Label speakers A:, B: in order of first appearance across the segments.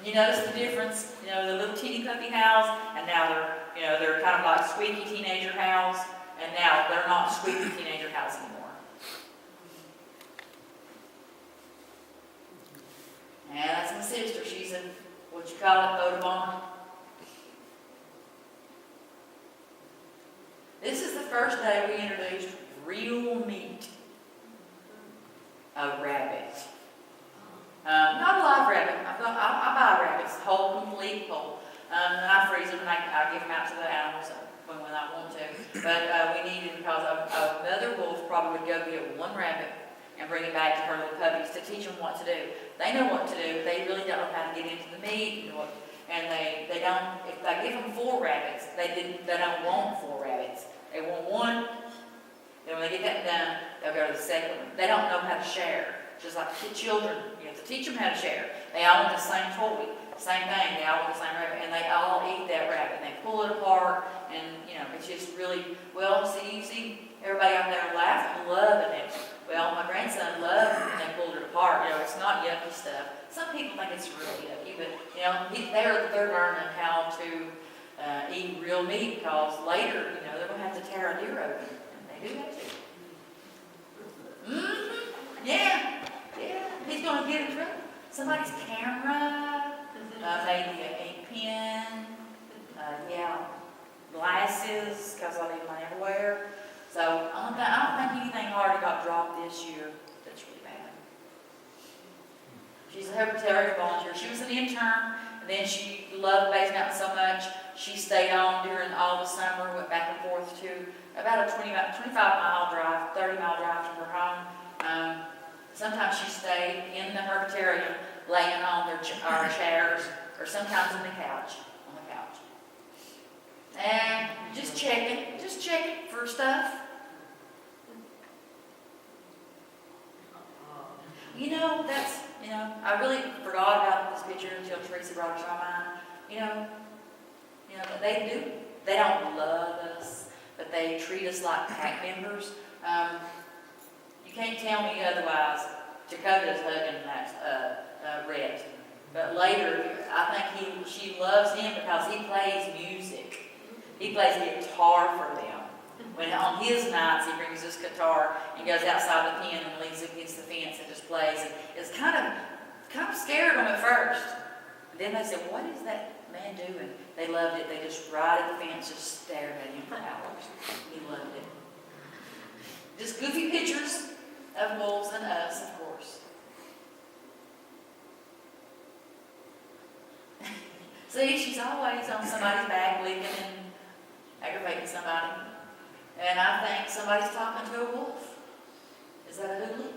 A: You notice the difference? You know, the little teeny puppy howls, and now they're kind of like squeaky teenager howls, and now they're not squeaky teenager howls anymore. And that's my sister. She's a, what you call it, Audubon. This is the first day we introduced real meat. A rabbit. Not a live rabbit. I buy rabbits, whole, complete whole. And I freeze them and I give them out to the animals when I want to. But we need it because a mother wolf probably would go get one rabbit and bring it back to her little puppies to teach them what to do. They know what to do. They really don't know how to get into the meat. And they don't, if I give them 4 rabbits, they don't want 4 rabbits. They want one. Then when they get that done, they'll go to the second one. They don't know how to share. Just like children, you have to teach them how to share. They all want the same toy, same thing. They all want the same rabbit, and they all eat that rabbit. And they pull it apart, and it's just really well. See, you see everybody out there laughing, loving it. Well, my grandson loved it when they pulled it apart. It's not yucky stuff. Some people think it's really yucky, but they're learning how to eat real meat because later, they're going to have to tear a deer open, and they do that too. Yeah, he's going to get in trouble. Somebody's camera, maybe an ink pen, glasses, because I leave mine everywhere. So I don't think anything hard got dropped this year that's really bad. She's a Herpetarian volunteer. She was an intern, and then she loved Base Mountain so much, she stayed on during all the summer, went back and forth to about a 25-mile drive, 30-mile drive to her home. Sometimes she stayed in the herpetarium, laying on our chairs, or sometimes on the couch. And just checking for stuff. I really forgot about this picture until Teresa brought it to my mind. They don't love us, but they treat us like pack members. You can't tell me otherwise. Dakota's hugging that Rhett. But later, I think she loves him because he plays music. He plays guitar for them. When on his nights, he brings his guitar and goes outside the pen and leans against the fence and just plays. And it's kind of scared them at first. And then they said, "What is that man doing?" They loved it. They just right at the fence, just stared at him for hours. He loved it. Just goofy pictures of wolves and us, of course. See, she's always on somebody's back, licking and aggravating somebody. And I think somebody's talking to a wolf. Is that a hoodlum?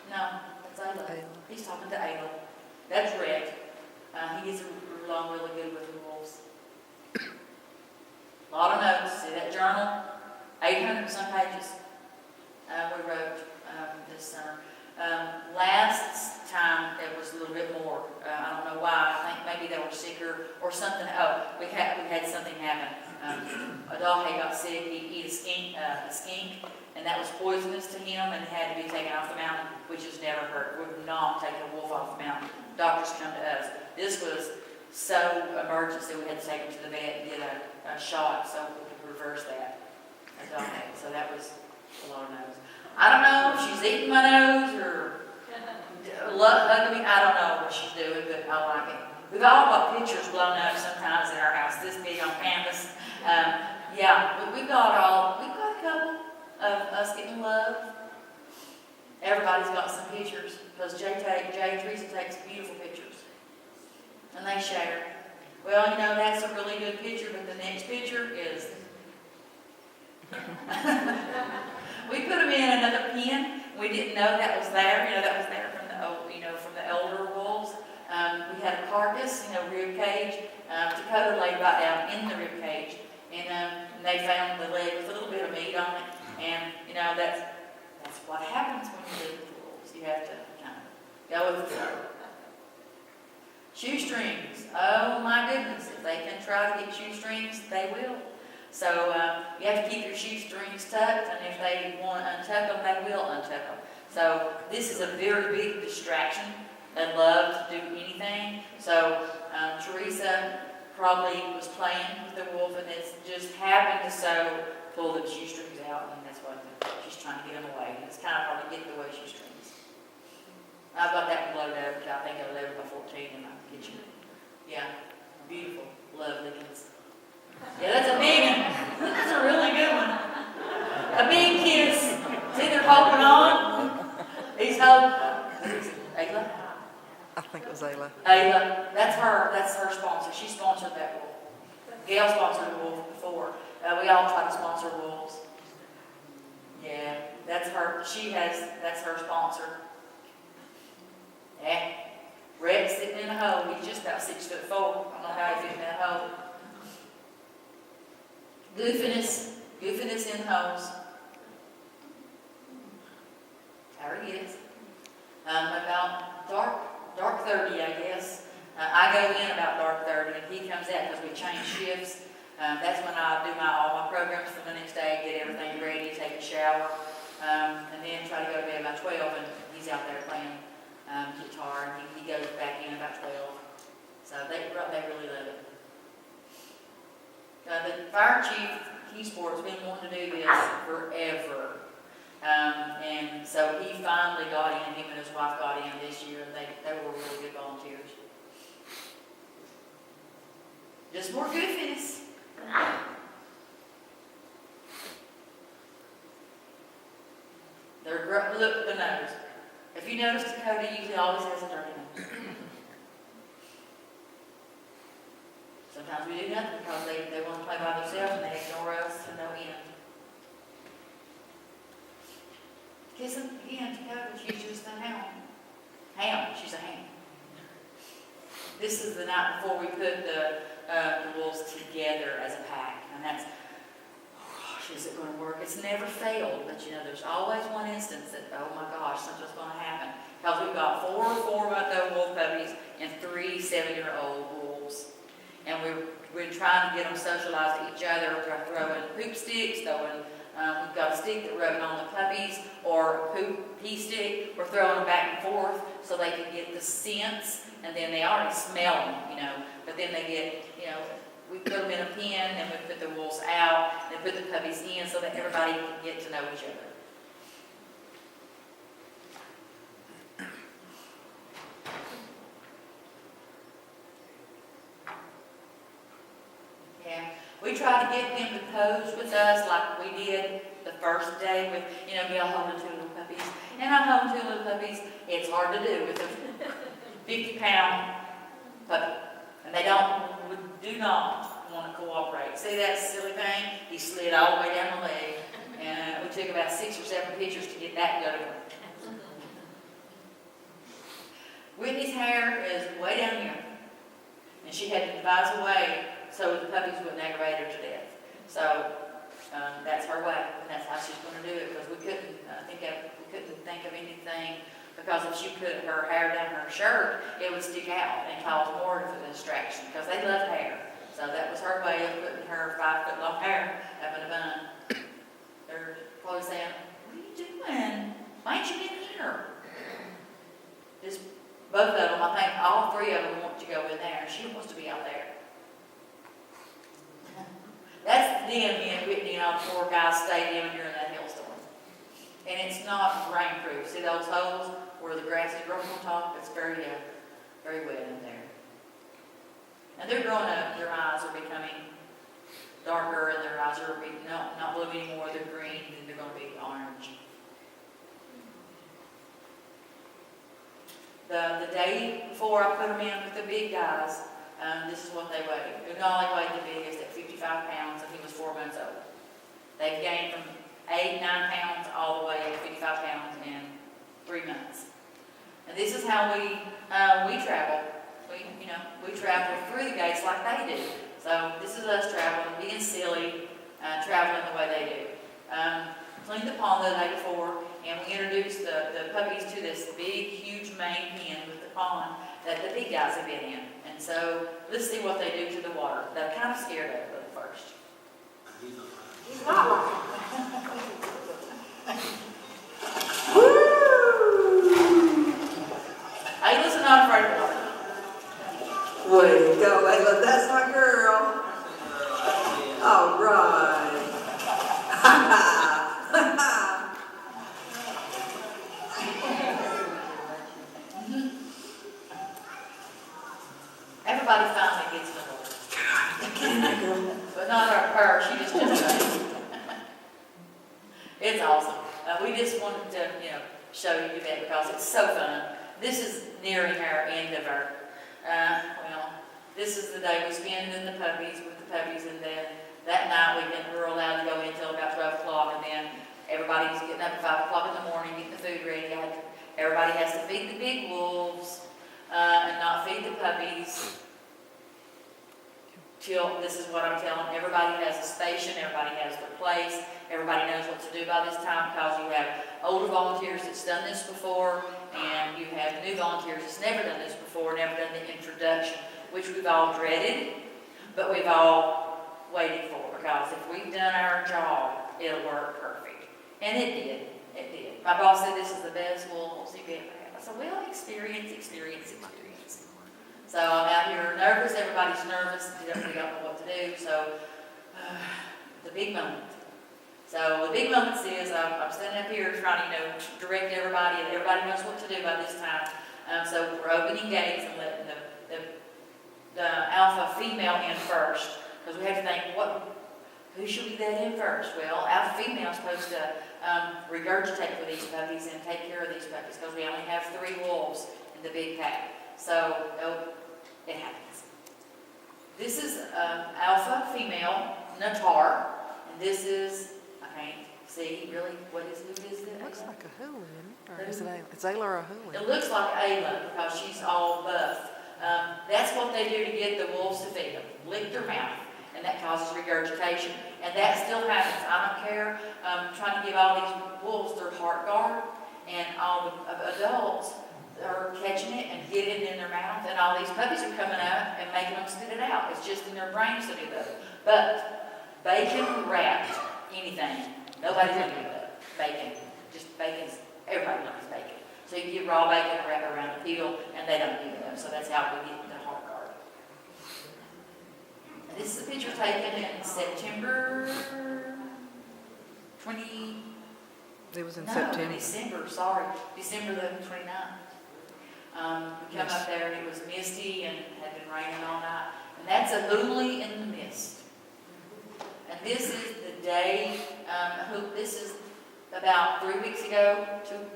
A: No, that's Ayla. He's talking to Ayla. That's Red. He gets along really good with the wolves. A lot of notes. See that journal? 800 some pages. We wrote this summer. Last time it was a little bit more. I don't know why. I think maybe they were sicker or something. Oh, we had something happen. A dog got sick. He ate a skink, and that was poisonous to him and had to be taken off the mountain, which has never hurt. Would not take a wolf off the mountain. Doctors come to us. This was so emergency we had to take him to the vet and get a shot so we could reverse that. A dog ate. So that was a lot of nose. I don't know if she's eating my nose or hugging me. I don't know what she's doing, but I like it. We've all got pictures blown up sometimes in our house, this big on canvas. We've got a couple of us getting love. Everybody's got some pictures because Jay and Teresa takes beautiful pictures, and they share. Well, that's a really good picture, but the next picture is. We put them in another pen. We didn't know that was there. That was there from the elder wolves. We had a carcass, rib cage. Dakota laid right down in the rib cage, and they found the leg with a little bit of meat on it. And that's what happens when you live with the wolves. You have to kind of go with the flow. Shoestrings. Oh my goodness! If they can try to get shoestrings, they will. So you have to keep your shoestrings tucked, and if they want to untuck them, they will untuck them. So this is a very big distraction They love to do anything. So Teresa probably was playing with the wolf, and it's just happened to so pull the shoestrings out, and that's what she's trying to get them away. And it's kind of hard to get the away shoestrings. I've got that one loaded up, which I think I loaded by 14 in my kitchen. Yeah, beautiful, lovely kids. Yeah, that's a big one. That's a really good one. A big kiss. See, they're holding on. He's holding. Ayla?
B: I think it was Ayla.
A: Ayla, that's her sponsor. She sponsored that wolf. Gail sponsored the wolf before. We all try to sponsor wolves. Yeah, that's her. That's her sponsor. Yeah. Rex sitting in a hole. He's just about 6'4". I don't know how he fit in that hole. Goofiness in holes. There he is. About dark 30, I guess. I go in about dark 30, and he comes out because we change shifts. That's when I do all my programs for the next day, get everything ready, take a shower, and then try to go to bed about 12, and he's out there playing guitar, and he goes back in about 12. So they really love it. The fire chief, Keysport's been wanting to do this forever. And so he finally got in, him and his wife got in this year, and they were really good volunteers. Just more goofiness. Look at the nose. If you notice, Dakota usually always has a dirty nose. Sometimes we do nothing because they want to play by themselves and they ignore us to no end. Kiss him again, Dakota. She's just a hound. She's a hound. This is the night before we put the wolves together as a pack. And that's, is it going to work? It's never failed, but there's always one instance that, oh my gosh, something's going to happen. Because we've got 4 4-month-old wolf puppies and 3 7-year-old wolves. And we're trying to get them socialized to each other. We're throwing poop sticks, we've got a stick that rubs on the puppies, or a pee stick. We're throwing them back and forth so they can get the scents, and then they already smell them, but then they get, we put them in a pen, and we put the wolves out, and put the puppies in so that everybody can get to know each other. Yeah, we try to get them to pose with us like we did the first day with, Gail holding 2 little puppies, and I'm holding 2 little puppies. It's hard to do with a 50-pound puppy, and they do not want to cooperate. See that silly thing? He slid all the way down the leg, and we took about 6 or 7 pictures to get that going. Whitney's hair is way down here, and she had to devise a way so the puppies wouldn't aggravate her to death. So that's her way, and that's how she's going to do it, because we couldn't think of anything, because if she put her hair down her shirt, it would stick out and cause more of a distraction, because they love hair. So that was her way of putting her 5-foot-long hair up in a bun. They're probably saying, "What are you doing? Why ain't you in here?" Just both of them, I think all 3 of them want to go in there. She wants to be out there. That's the den me and Whitney and all the 4 guys stayed in during that hailstorm. And it's not rainproof. See those holes where the grass is growing on top? It's very, very wet in there. And they're growing up. Their eyes are becoming darker, and their eyes are not blue anymore. They're green, and they're going to be orange. The day before I put them in with the big guys, this is what they weighed. Unali weighed the biggest at 55 pounds, and he was 4 months old. They've gained from 8, 9 pounds all the way to 55 pounds in 3 months. And this is how we travel. We travel through the gates like they do. So this is us traveling, being silly, traveling the way they do. Cleaned the pond the day before, and we introduced the puppies to this big, huge main pen with the pond that the big guys have been in. And so let's see what they do to the water. They're kind of scared of it at first. Woo! Ayla's an not afraid of water.
C: Way to go, Layla. That's my girl. All right.
A: Everybody finally gets in the water. But not her, she just jumps. It's awesome. We just wanted to, show you that because it's so fun. This is nearing our end of our, this is the day we spend with the puppies, and then that night we were allowed to go in until about 12 o'clock, and then everybody's getting up at 5 o'clock in the morning, getting the food ready. Everybody has to feed the big wolves and not feed the puppies. This is what I'm telling, everybody has a station, everybody has their place, everybody knows what to do by this time because you have older volunteers that's done this before, and you have new volunteers that's never done this before, never done the introduction, which we've all dreaded, but we've all waited for, because if we've done our job, it'll work perfect. And it did. My boss said this is the best wolves you've ever had. I said, well, experience. So I'm out here nervous, everybody's nervous, we don't know what to do, so the big moment. So the big moment is I'm standing up here trying to direct everybody, and everybody knows what to do by this time. So we're opening gates and letting the alpha female in first, because we have to think, who should we let in first? Well, alpha female is supposed to regurgitate for these puppies and take care of these puppies, because we only have 3 wolves in the big pack. So it happens. This is alpha female Natar, and this is, I can't see really who is it?
B: It looks like a hula, or is it Ayla? It's Ayla or a hula?
A: It looks like Ayla because she's all buff. That's what they do to get the wolves to feed them. Lick their mouth, and that causes regurgitation. And that still happens. I don't care. Trying to give all these wolves their heart guard, and all the adults are catching it and getting it in their mouth, and all these puppies are coming up and making them spit it out. It's just in their brains to do that. But bacon wrapped anything, nobody's gonna do that. Bacon, everybody loves bacon. So you get raw bacon and wrap it around the peel, and they don't do that. So that's how we get the heart guard. And this is a picture taken in September 20.
B: It was in
A: No,
B: September.
A: December the 29th. We come up there and it was misty and had been raining all night. And that's a hula in the mist. And this is the day, this is about 3 weeks ago,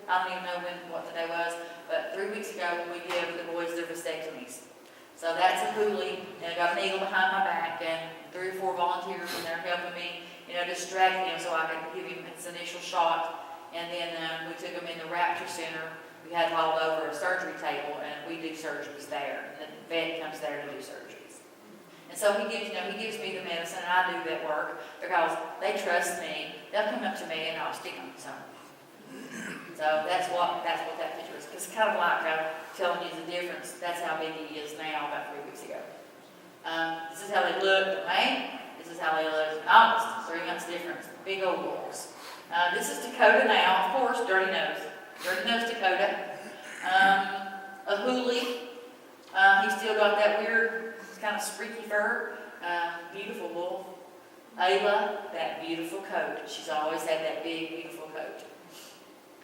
A: I don't even know what the day was, but 3 weeks ago when we give the boys their vasectomies. So that's a hula, and I got a needle behind my back, and 3 or 4 volunteers, and they're helping me, distract him so I can give him his initial shot. And then we took him in the Rapture Center. We had hauled over a surgery table, and we do surgeries there. And the vet comes there to do surgeries. And so he gives me the medicine, and I do that work because they trust me. They'll come up to me, and I'll stick them something. So that's what that picture is. It's kind of like telling you the difference. That's how big he is now, about 3 weeks ago. This is how they looked in May. This is how they looked in August. 3 months difference. Big old wolves. This is Dakota now, of course, dirty nose. Dirty nose Dakota. A hula. He's still got that weird, kind of streaky fur. Beautiful wolf. Ayla, that beautiful coat. She's always had that big, beautiful coat.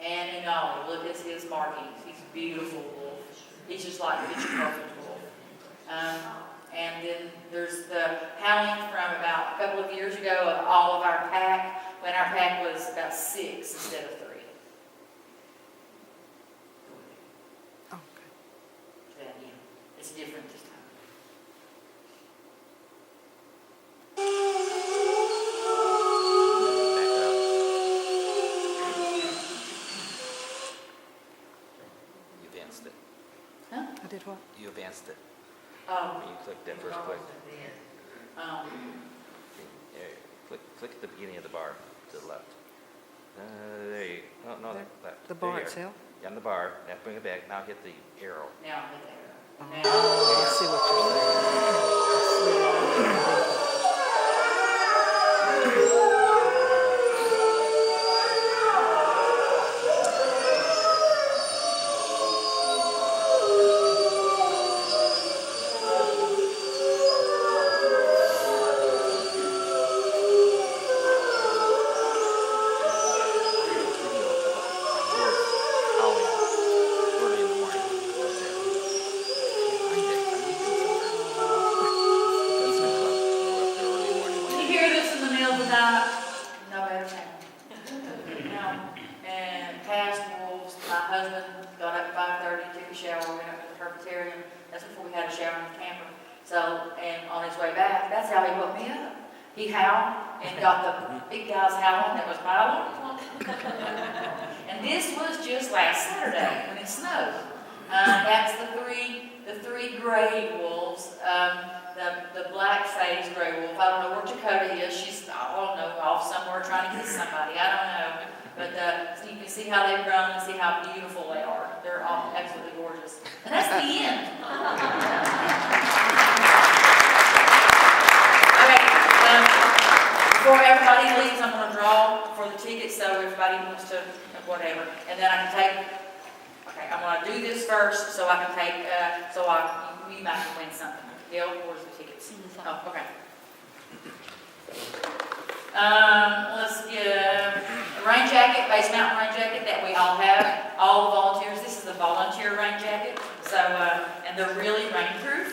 A: And Inali, look at his markings. He's a beautiful wolf. He's just like a picture perfect wolf. And then there's the howling from about a couple of years ago of all of our pack, when our pack was about 6 instead of 3.
B: Okay.
A: Yeah, it's different this time.
D: You advanced it.
A: Huh?
B: I did what?
D: You advanced it.
A: Oh.
D: When you clicked that first click.
A: Um,
D: Click at the beginning of the bar to the left. There you go. No,
B: There.
D: left.
B: The
D: There
B: bar
D: you are.
B: itself?
D: Yeah, on the bar. Now bring it back. Now hit the arrow.
A: now I'm there.
B: Oh,
A: Now,
B: I see what you're saying.
A: Presbyterian. That's before we had a shower in the camper. So, and on his way back, that's how he woke me up. He howled and got the big guy's howling that was my alarm. And this was just last Saturday when it snowed. That's the three gray wolves. The black-faced gray wolf. I don't know where Dakota is. She's, I don't know, off somewhere trying to kiss somebody. I don't know. But so you can see how they've grown and see how beautiful they are. They're all absolutely gorgeous. And that's the end. Okay. Before everybody leaves, I'm going to draw for the tickets, so everybody wants to, whatever. And then I can take, okay, I'm going to do this first, so I can take, you might win something. Gail, where's the tickets? Oh, okay. Let's get a rain jacket, base mountain rain jacket that we all have, all the volunteers. This is a volunteer rain jacket, so, and they're really rain proof.